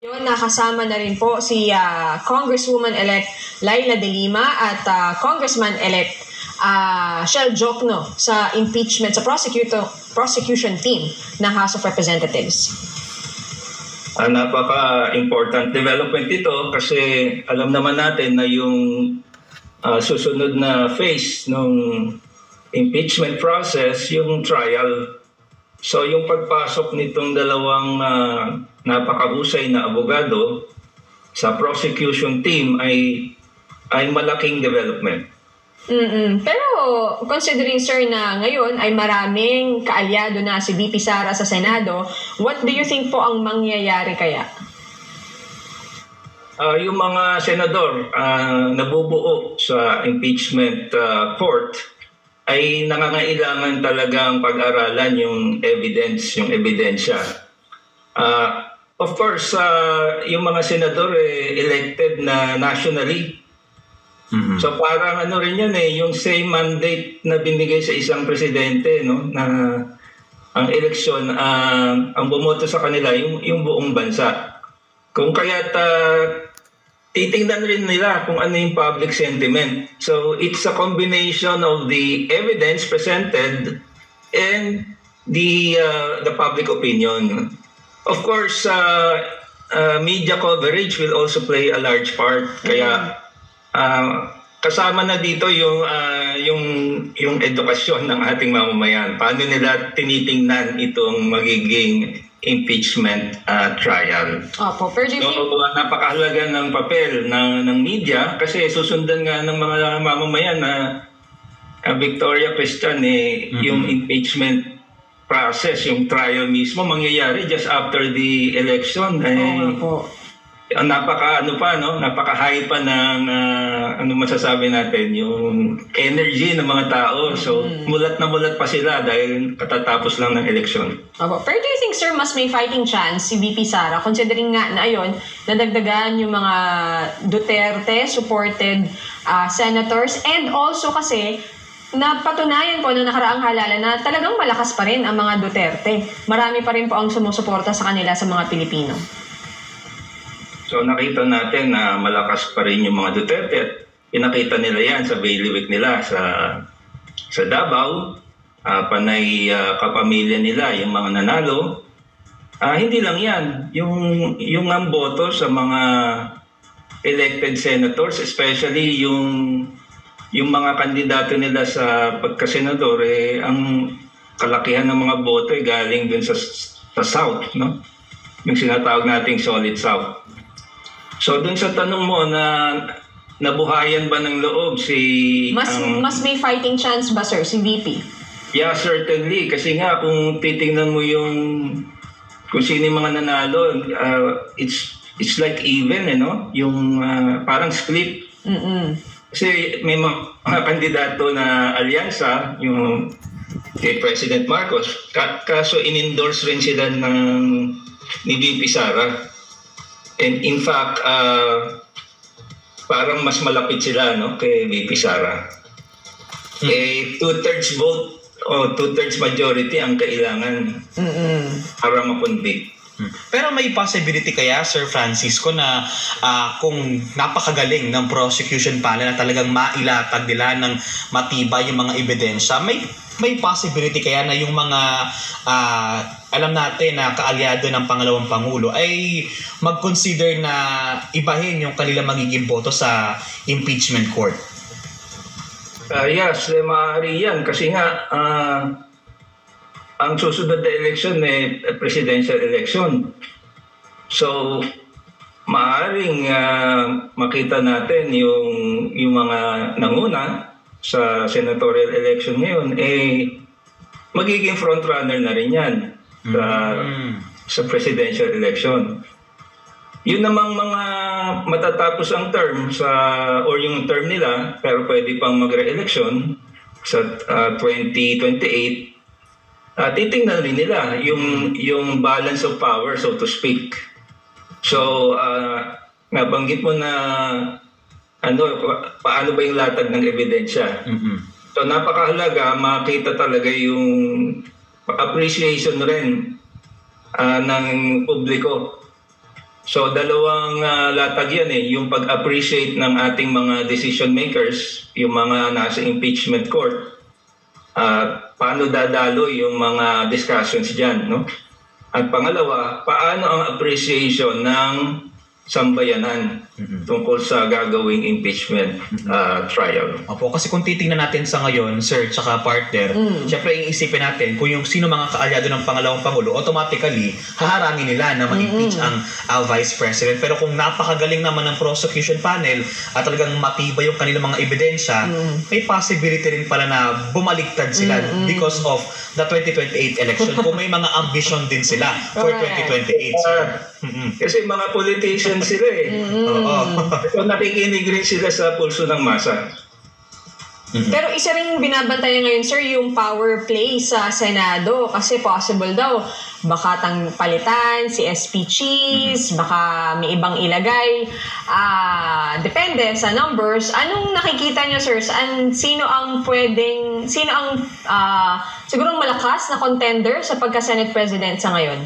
Yun, nakasama na rin po si Congresswoman-elect Laila De Lima at Congressman-elect Shell Jokno sa impeachment sa prosecution team ng House of Representatives. Napaka-important development ito kasi alam naman natin na yung susunod na phase ng impeachment process, yung trial. So yung pagpasok nitong dalawang napakahusay na abogado sa prosecution team ay malaking development. Pero considering, sir, na ngayon ay maraming kaalyado na si VP Sara sa Senado, what do you think po ang mangyayari kaya? Yung mga senador nabubuo sa impeachment court ay nangangailangan talagang pag-aralan yung evidence, yung ebidensya. Of course, yung mga senador elected na nationally. Mm-hmm. So parang ano rin yan yung same mandate na binigay sa isang presidente, no, na ang eleksyon, ang bumoto sa kanila yung buong bansa. Kung kaya't titingnan rin nila kung ano yung public sentiment. So it's a combination of the evidence presented and the public opinion. Of course, media coverage will also play a large part. Kaya kasama na dito yung edukasyon ng ating mamamayan. Paano nila tinitingnan itong magiging impeachment trial. Opo, pero napakahalaga ng papel ng media kasi susundan nga ng mga mamamayan na Victoria Christian yung impeachment process, yung trial mismo mangyayari just after the election. Napaka-high pa ng masasabi natin, yung energy ng mga tao. So, mulat na mulat pa sila dahil katatapos lang ng eleksyon. Pero do you think, sir, mas may fighting chance si VP Sara considering nga na ayun, nadagdagan yung mga Duterte-supported senators and also kasi napatunayan po na nakaraang halalan na talagang malakas pa rin ang mga Duterte. Marami pa rin po ang sumusuporta sa kanila sa mga Pilipino. So nakita natin na malakas pa rin yung mga Duterte at pinakita nila yan sa bailiwick nila sa Davao, panay kapamilya nila, yung mga nanalo. Hindi lang yan, yung ang boto sa mga elected senators, especially yung mga kandidato nila sa pagkasenador, ang kalakihan ng mga boto galing dun sa South, no? Yung sinatawag nating solid South. So dun sa tanong mo na nabuhayan ba ng loob mas may fighting chance ba, sir, si VP? Yeah, certainly. Kasi nga kung titingnan mo kung sino yung mga nanalo, it's like even, no? Yung parang split. Kasi may mga kandidato na alyansa, yung kay President Marcos, kaso in-endorse rin sila ni VP Sara. And in fact, parang mas malapit sila, no, kay VP Sara. Two-thirds vote o two-thirds majority ang kailangan para makonvict. Pero may possibility kaya, Sir Francisco, na kung napakagaling ng prosecution panel na talagang mailatag nila ng matibay yung mga ebidensya, may possibility kaya na yung mga alam natin na kaalyado ng pangalawang Pangulo ay mag-consider na ibahin yung kanilang magiging boto sa impeachment court? Yes, maaari yan. Kasi nga, ang susunod na election presidential election. So, maaaring makita natin yung mga nanguna sa senatorial election ngayon, magiging frontrunner na rin yan sa presidential election. Yun namang mga matatapos ang term or yung term nila, pero pwede pang magre-election sa 2028, titingnan rin nila yung balance of power, so to speak. So, nabanggit mo na paano ba yung latag ng ebidensya. So, napakahalaga makita talaga yung appreciation rin ng publiko So dalawang latag yan yung pag-appreciate ng ating mga decision makers, yung mga nasa impeachment court, paano dadalo yung mga discussions dyan, no? At pangalawa, paano ang appreciation ng sambayanan tungkol sa gagawing impeachment trial. Opo, kasi kung titingnan natin sa ngayon, sir, tsaka partner, syempre iisipin natin kung yung sino mga kaalyado ng pangalawang Pangulo, automatically, haharangin nila na ma-impeach ang Vice President. Pero kung napakagaling naman ng prosecution panel at talagang matibay yung kanilang mga ebidensya, may possibility rin pala na bumaliktad sila because of the 2028 election. Kung may mga ambition din sila for 2028, sir. Kasi mga politicians sila So nakikinig rin sila sa pulso ng masa. Pero isa rin binabantayan ngayon, sir, yung power play sa Senado kasi possible daw baka palitan si SP Cheese, baka may ibang ilagay. Depende sa numbers. Anong nakikita niyo, sir? Sino ang siguro malakas na contender sa pagka-Senate President sa ngayon?